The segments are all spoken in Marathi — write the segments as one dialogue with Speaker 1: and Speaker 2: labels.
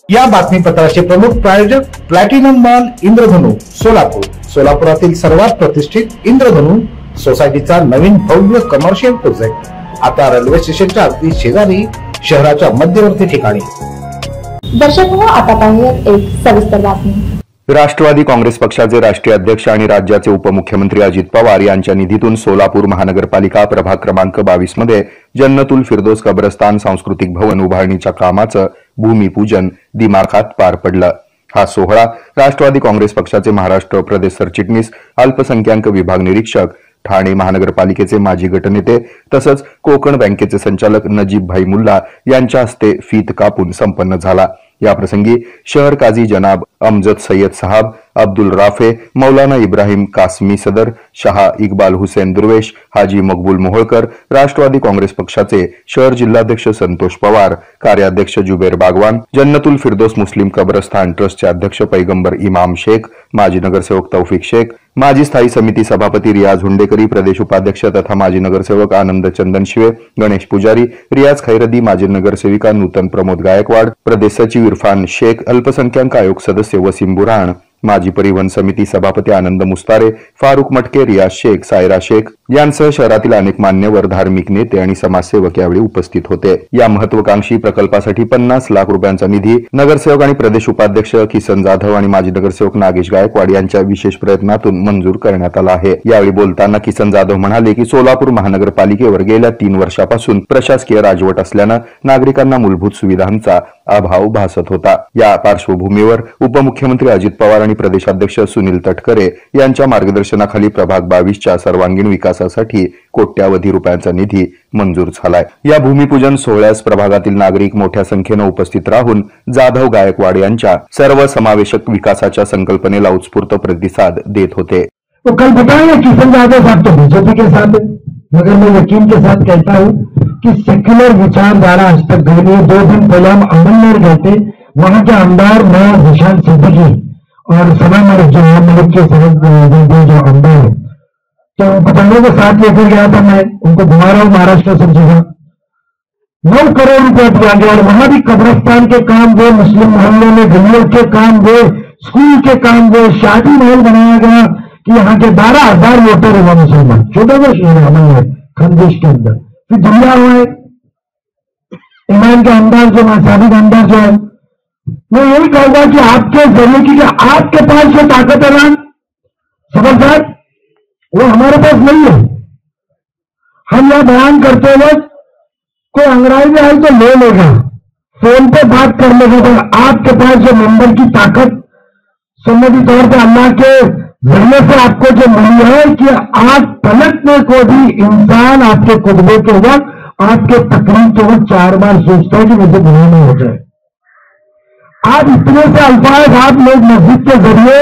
Speaker 1: या बातमीपत्राचे प्रमुख प्रायोजक प्लॅटिनम मॉल इंद्रधनु सोलापूर। सोलापुरातील सर्वात प्रतिष्ठित इंद्रधनु सोसायटीचा नवीन भव्य कमर्शियल प्रोजेक्ट आता रेल्वे स्टेशनच्या अगदी शेजारी शहराच्या मध्यवर्ती ठिकाणी।
Speaker 2: दर्शक हो, आता पाहूयात एक सविस्तर बातमी।
Speaker 3: राष्ट्रवादी काँग्रेस पक्षाचे राष्ट्रीय अध्यक्ष आणि राज्याचे उपमुख्यमंत्री अजित पवार यांच्या निधीतून सोलापूर महानगरपालिका प्रभाग क्रमांक 22 मध्ये जन्नतुल फिरदौस कब्रस्तान सांस्कृतिक भवन उभारणीच्या कामाचं भूमिपूजन दिमाखात पार पडलं। हा सोहळा राष्ट्रवादी काँग्रेस पक्षाचे महाराष्ट्र प्रदेश सरचिटणीस अल्पसंख्याक विभाग निरीक्षक ठाणे महानगरपालिकेचे माजी गटनेते तसंच कोकण बँकेचे संचालक नजीब भाई मुल्ला यांच्या हस्ते फीत कापून संपन्न झाला। या प्रसंगी शहर काजी जनाब अमजद सय्यद साहब, अब्दुल राफे, मौलाना इब्राहिम कासमी सदर, शाह इकबाल हुसैन दुर्वेश, हाजी मकबूल मोहोळकर, राष्ट्रवादी काँग्रेस पक्षाचे शहर जिल्हाध्यक्ष संतोष पवार, कार्याध्यक्ष जुबेर बागवान, जन्नतुल फिरदौस मुस्लिम कब्रस्तान ट्रस्टचे अध्यक्ष पैगंबर इमाम शेख, माजी नगरसेवक तौफिक शेख, माजी स्थायी समिती सभापती रियाज हुंडेकरी, प्रदेश उपाध्यक्ष तथा माजी नगरसेवक आनंद चंदनशिवे, गणेश पुजारी, रियाज खैरदी, माजी नगरसेविका नूतन प्रमोद गायकवाड, प्रदेश सचिव इरफान शेख, अल्पसंख्याक आयोग सदस्य वसीम बुरहान, माजी परिवहन समिती सभापती आनंद मुस्तारे, फारुख मटके, रियाज शेख, सायरा शेख यांसह शहरातील अनेक मान्यवर, धार्मिक नेते आणि समाजसेवक यावेळी उपस्थित होते। या महत्वाकांक्षी प्रकल्पासाठी 50 लाख रुपयांचा निधी नगरसेवक आणि प्रदेश उपाध्यक्ष किसन जाधव आणि माजी नगरसेवक नागेश गायकवाड यांच्या विशेष प्रयत्नातून मंजूर करण्यात आला आहे। यावेळी बोलताना किसन जाधव म्हणाले की सोलापूर महानगरपालिकेवर गेल्या 3 वर्षापासून प्रशासकीय राजवट असल्यानं नागरिकांना मूलभूत सुविधांचा अभाव भासत होता। या पार्श्वभूमीवर उपमुख्यमंत्री अजित पवार आणि प्रदेशाध्यक्ष सुनील तटकरे यांच्या मार्गदर्शनाखाली प्रभाग 22च्या सर्वांगीण विकासासाठी कोट्यावधी रुपयांचा निधी मंजूर झालाय। या भूमिपूजन सोहळ्यास प्रभागातील नागरिक मोठ्या संख्येने उपस्थित राहून जाधव गायकवाड यांच्या सर्वसमावेशक विकासाच्या संकल्पनेला उत्स्फूर्त प्रतिसाद देत होते।
Speaker 4: तो कल बताया किशन जाधव साहब तो बीजेपी के साथ है, मगर मैं यकीन के साथ कहता हूँ कि सेक्युलर विचारधारा आज तक गई नहीं। 2 दिन पहले हम अमननगर गए थे, वहां के आमदार मैं निशान सिद्दीकी और सना मलिक के जो आमदार है, तो पतंगों के साथ लेकर गया था। मैं उनको घुमा रहा हूँ महाराष्ट्र सब जगह। 9 करोड़ रुपया दिया गया और वहां भी कब्रस्तान के काम हुए, मुस्लिम मोहल्लों में गलियों के काम हुए, स्कूल के काम हुए, शादी महल बनाया गया कि यहाँ के 12,000 वोटर हुआ मुसलमान। 14वां शहर है खंदेश के अंदर। फिर जुमला हुआ ईमान के अंदाज जो मसाबिक अंदाज जो है, मैं यही कहूंगा कि आपके जरिए की आपके पास जो ताकत है ना सबल साहब, वो हमारे पास नहीं है। हम यह बयान करते वक्त कोई अंग्रेजी आए तो ले लेगा, फोन पे बात कर लेगा, तो आपके पास जो मेंबर की ताकत सुन्नती तौर पर अल्लाह के जरिए से आपको जो मिली है कि आज पलटने को भी इंसान आपके खुतबे के वक्त, आपके तकरीर के वक्त 4 बार सोचता है कि मुझे गुनाह नहीं हो जाए। आज इतने से अल्फाज आप लोग मस्जिद के जरिए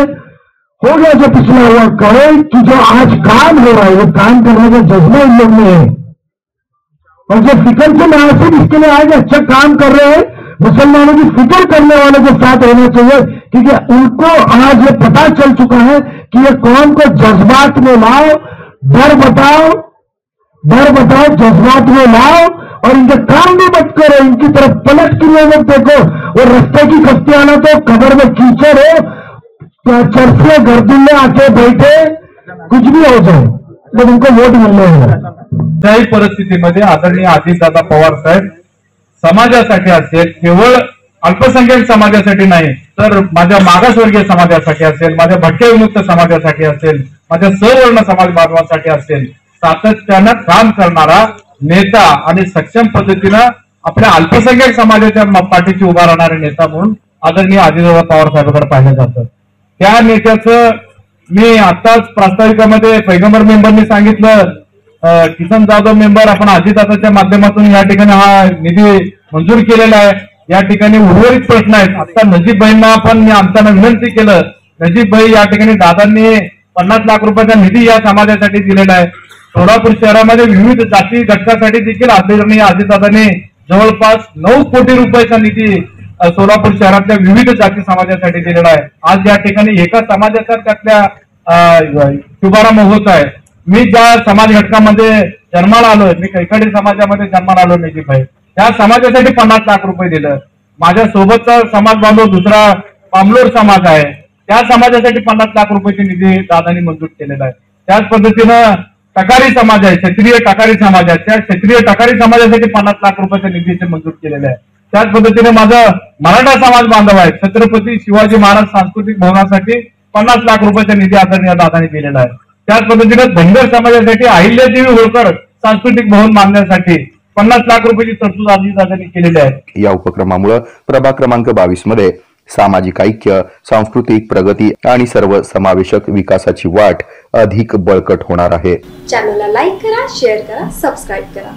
Speaker 4: हो गया जो पिछला हुआ कहे कि जो आज काम हो रहा है वो काम करने का जज्बा इन लोग में है, और जो फिक्र से मुनासिब इसके लिए आज अच्छा काम कर रहे हैं, मुसलमानों की फिक्र करने वालों के साथ होना चाहिए, क्योंकि उनको आज ये पता चल चुका है कि ये कौम को जज्बात में लाओ, डर बताओ, जज्बात में लाओ, और इनके काम भी मत करो, इनकी तरफ पलट के मत देखो। और रास्ते की कश्ती आना तो कबर में कीचड़ हो, चरसे गर्दन में आके बैठे कुछ भी हो जाए, लेकिन उनको वोट मिलने होगा।
Speaker 5: त्याही परिस्थितीमध्ये आदरणीय अजितदादा पवार साहेब समाजासाठी असेल, केवळ अल्पसंख्याक समाजासाठी नाही तर माझ्या मागासवर्गीय समाजासाठी असेल, माझ्या भटक्या विमुक्त समाजासाठी असेल, माझ्या सवर्ण समाज बांधवांसाठी असेल, सातत्यानं काम करणारा नेता आणि सक्षम पद्धतीनं आपल्या अल्पसंख्याक समाजाच्या पाठीशी उभा राहणारे नेता म्हणून आदरणीय अजितदादा पवार साहेबांकडे पाहिलं जातं। त्या नेत्याचं मी आताच प्रास्ताविकामध्ये पैगंबर मेंबरनी सांगितलं, किसन जाधव मेंबर आपण अजितदादाच्या माध्यमातून या ठिकाणी हा निधी मंजूर केलेला आहे। या ठिकाणी उर्वरित प्रश्न आहेत। आता नजीब भाईंना पण आमच्यानं विनंती केलं, नजीब भाई या ठिकाणी दादांनी 50 लाख रुपयाचा निधी या समाजासाठी दिलेला आहे। सोलापूर शहरामध्ये विविध जाती घटकासाठी देखील आदरणीय अजितदादांनी जवळपास 9 कोटी रुपयाचा निधी सोलापूर शहरातल्या विविध जाती समाजासाठी दिलेला आहे। आज या ठिकाणी एका समाजाचा त्यातल्या शुभारंभ होत आहे। मी ज्या समाज घटकामध्ये जन्माला आलोय, मी कैकाडी समाजामध्ये जन्माला आलो नजीब भाई, त्या समाजासाठी 50 लाख रुपये दिलं। माझ्या सोबतचा समाज बांधव दुसरा पामलोर समाज आहे, त्या समाजासाठी 50 लाख रुपयाचे निधी दादांनी मंजूर केलेला आहे. त्याच पद्धतीनं टकारी समाज आहे, क्षत्रिय टकारी समाज आहे, त्या क्षत्रिय टकारी समाजासाठी 50 लाख रुपयाच्या निधीचे मंजूर केलेले आहे. त्याच पद्धतीने माझा मराठा समाज बांधव आहे, छत्रपती शिवाजी महाराज सांस्कृतिक भवनासाठी 50 लाख रुपयाचा निधी आदरणीय दादांनी दिलेला आहे. त्याच पद्धतीने धनगर समाजासाठी अहिल्यादेवी होळकर सांस्कृतिक भवन बांधण्यासाठी 50 लाख रुपयाची तरतूद दादांनी केलेली आहे.
Speaker 3: या उपक्रमामुळे प्रभाग क्रमांक 22 मध्ये सामाजिक ऐक्य, सांस्कृतिक प्रगती आणि सर्व समावेशक विकासाची वाट अधिक बळकट होणार आहे.
Speaker 2: चॅनलला लाईक करा, शेअर करा, सबस्क्राईब करा.